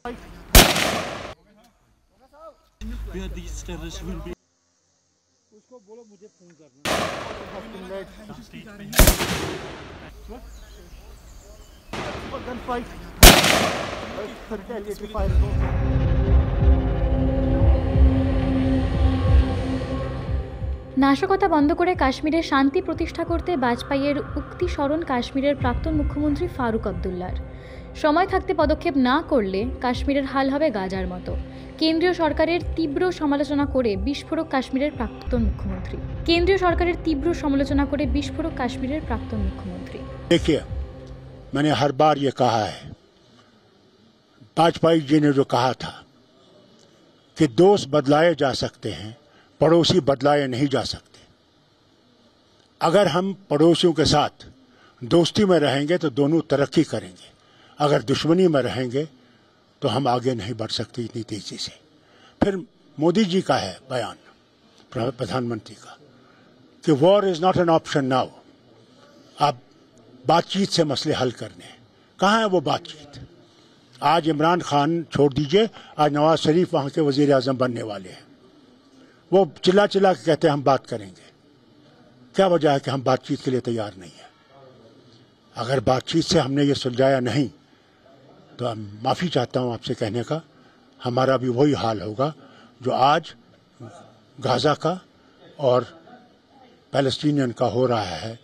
Where these terrorists will be. उसको बोलो मुझे फोन करना। Gunfight. Retaliatory fire. নাশকতা বন্ধ করে কাশ্মীরে শান্তি প্রতিষ্ঠা করতে বাজপেয়ীর উক্তি স্মরণ কাশ্মীরের প্রাক্তন মুখ্যমন্ত্রী ফারুক আবদুল্লার। সময় থাকতে পদক্ষেপ না করলে কাশ্মীরের হাল হবে গাজার মতো। কেন্দ্রীয় সরকারের তীব্র সমালোচনা করে বিস্ফোরক কাশ্মীরের প্রাক্তন মুখ্যমন্ত্রী। देखिए, मैंने हर बार ये कहा है, वाजपेयी जी ने जो कहा था कि दोस्त बदलाए जा सकते हैं, पड़ोसी बदलाए नहीं जा सकते। अगर हम पड़ोसियों के साथ दोस्ती में रहेंगे तो दोनों तरक्की करेंगे, अगर दुश्मनी में रहेंगे तो हम आगे नहीं बढ़ सकते इतनी तेजी से। फिर मोदी जी का है बयान, प्रधानमंत्री का, कि war is not an option now. अब बातचीत से मसले हल करने हैं। कहाँ है वो बातचीत? आज इमरान खान छोड़ दीजिए, आज नवाज शरीफ वहाँ के वजीर आजम बनने वाले हैं। वो चिल्ला चिल्ला के कहते हैं हम बात करेंगे। क्या वजह है कि हम बातचीत के लिए तैयार नहीं है? अगर बातचीत से हमने ये सुलझाया नहीं तो माफ़ी चाहता हूँ आपसे कहने का, हमारा भी वही हाल होगा जो आज गाज़ा का और पैलेस्टीनियन का हो रहा है।